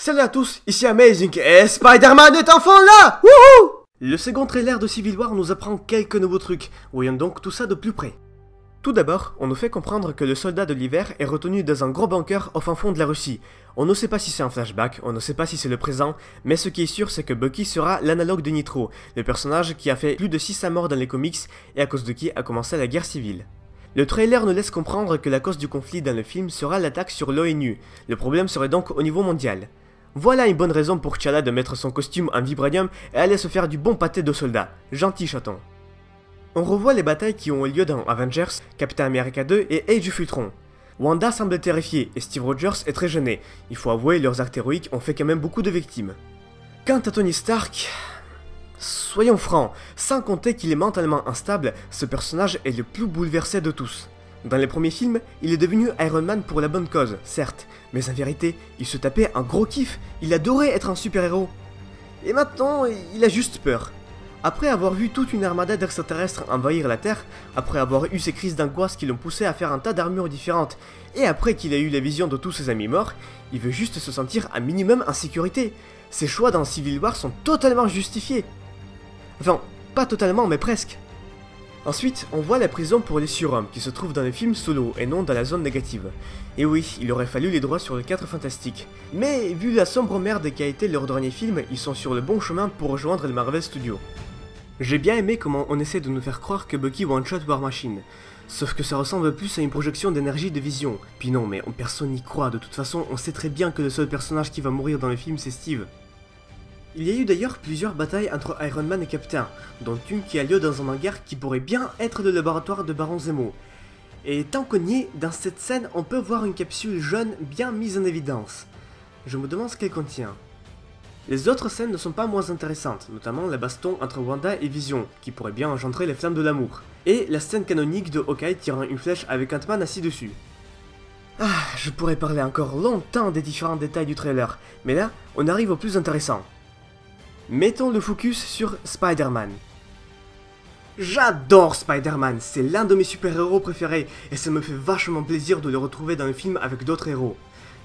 Salut à tous, ici Amazing et Spider-Man est enfin là. Wouhou! Le second trailer de Civil War nous apprend quelques nouveaux trucs, voyons donc tout ça de plus près. Tout d'abord, on nous fait comprendre que le soldat de l'hiver est retenu dans un gros bunker au fin fond de la Russie. On ne sait pas si c'est un flashback, on ne sait pas si c'est le présent, mais ce qui est sûr c'est que Bucky sera l'analogue de Nitro, le personnage qui a fait plus de 600 morts dans les comics et à cause de qui a commencé la guerre civile. Le trailer nous laisse comprendre que la cause du conflit dans le film sera l'attaque sur l'ONU, le problème serait donc au niveau mondial. Voilà une bonne raison pour T'Challa de mettre son costume en vibranium et aller se faire du bon pâté de soldats, gentil chaton. On revoit les batailles qui ont eu lieu dans Avengers, Captain America 2 et Age of Ultron. Wanda semble terrifiée et Steve Rogers est très gêné, il faut avouer leurs actes héroïques ont fait quand même beaucoup de victimes. Quant à Tony Stark... Soyons francs, sans compter qu'il est mentalement instable, ce personnage est le plus bouleversé de tous. Dans les premiers films, il est devenu Iron Man pour la bonne cause, certes, mais en vérité, il se tapait un gros kiff, il adorait être un super-héros. Et maintenant, il a juste peur. Après avoir vu toute une armada d'extraterrestres envahir la Terre, après avoir eu ces crises d'angoisse qui l'ont poussé à faire un tas d'armures différentes, et après qu'il a eu la vision de tous ses amis morts, il veut juste se sentir un minimum en sécurité. Ses choix dans Civil War sont totalement justifiés. Enfin, pas totalement, mais presque. Ensuite, on voit la prison pour les surhommes qui se trouve dans le film Solo et non dans la zone négative. Et oui, il aurait fallu les droits sur le 4 Fantastique. Mais vu la sombre merde qui a été leur dernier film, ils sont sur le bon chemin pour rejoindre le Marvel Studios. J'ai bien aimé comment on essaie de nous faire croire que Bucky one-shot War Machine. Sauf que ça ressemble plus à une projection d'énergie de Vision. Puis non, mais personne n'y croit, de toute façon on sait très bien que le seul personnage qui va mourir dans le film c'est Steve. Il y a eu d'ailleurs plusieurs batailles entre Iron Man et Captain, dont une qui a lieu dans un hangar qui pourrait bien être le laboratoire de Baron Zemo. Et tant qu'on y est, dans cette scène on peut voir une capsule jaune bien mise en évidence. Je me demande ce qu'elle contient. Les autres scènes ne sont pas moins intéressantes, notamment la baston entre Wanda et Vision, qui pourrait bien engendrer les flammes de l'amour, et la scène canonique de Hawkeye tirant une flèche avec Ant-Man assis dessus. Ah, je pourrais parler encore longtemps des différents détails du trailer, mais là, on arrive au plus intéressant. Mettons le focus sur Spider-Man. J'adore Spider-Man, c'est l'un de mes super-héros préférés, et ça me fait vachement plaisir de le retrouver dans le film avec d'autres héros.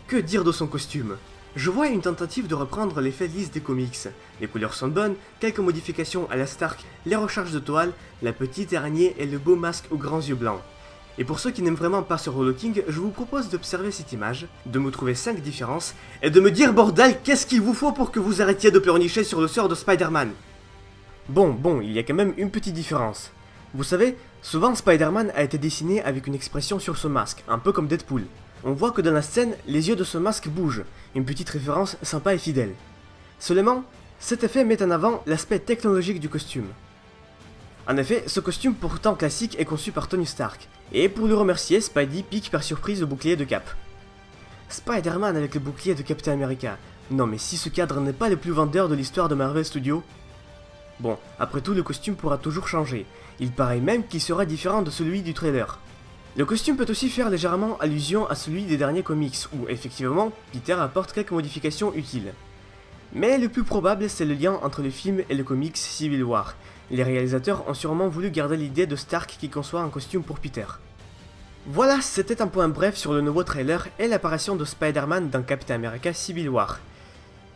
Que dire de son costume? Je vois une tentative de reprendre l'effet lisse des comics. Les couleurs sont bonnes, quelques modifications à la Stark, les recharges de toile, la petite araignée et le beau masque aux grands yeux blancs. Et pour ceux qui n'aiment vraiment pas ce relooking, je vous propose d'observer cette image, de me trouver 5 différences, et de me dire bordel qu'est-ce qu'il vous faut pour que vous arrêtiez de pleurnicher sur le sort de Spider-Man. Bon, il y a quand même une petite différence. Vous savez, souvent Spider-Man a été dessiné avec une expression sur son masque, un peu comme Deadpool. On voit que dans la scène, les yeux de ce masque bougent, une petite référence sympa et fidèle. Seulement, cet effet met en avant l'aspect technologique du costume. En effet, ce costume pourtant classique est conçu par Tony Stark, et pour le remercier, Spidey pique par surprise le bouclier de Cap. Spider-Man avec le bouclier de Captain America. Non mais si ce cadre n'est pas le plus vendeur de l'histoire de Marvel Studios. Bon, après tout le costume pourra toujours changer, il paraît même qu'il sera différent de celui du trailer. Le costume peut aussi faire légèrement allusion à celui des derniers comics, où effectivement, Peter apporte quelques modifications utiles. Mais le plus probable c'est le lien entre le film et le comics Civil War. Les réalisateurs ont sûrement voulu garder l'idée de Stark qui conçoit un costume pour Peter. Voilà, c'était un point bref sur le nouveau trailer et l'apparition de Spider-Man dans Captain America Civil War.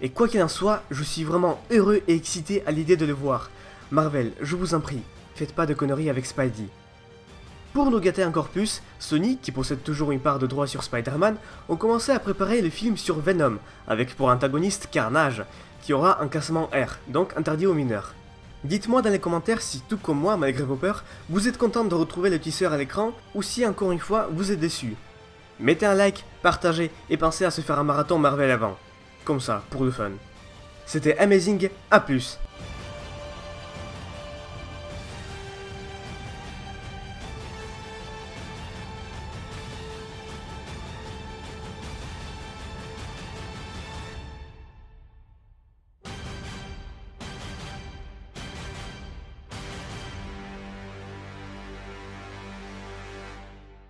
Et quoi qu'il en soit, je suis vraiment heureux et excité à l'idée de le voir. Marvel, je vous en prie, faites pas de conneries avec Spidey. Pour nous gâter encore plus, Sony, qui possède toujours une part de droit sur Spider-Man, ont commencé à préparer le film sur Venom, avec pour antagoniste Carnage, qui aura un classement R, donc interdit aux mineurs. Dites-moi dans les commentaires si, tout comme moi, malgré vos peurs, vous êtes content de retrouver le teaser à l'écran, ou si encore une fois, vous êtes déçu. Mettez un like, partagez, et pensez à se faire un marathon Marvel avant. Comme ça, pour le fun. C'était Amazing, à plus.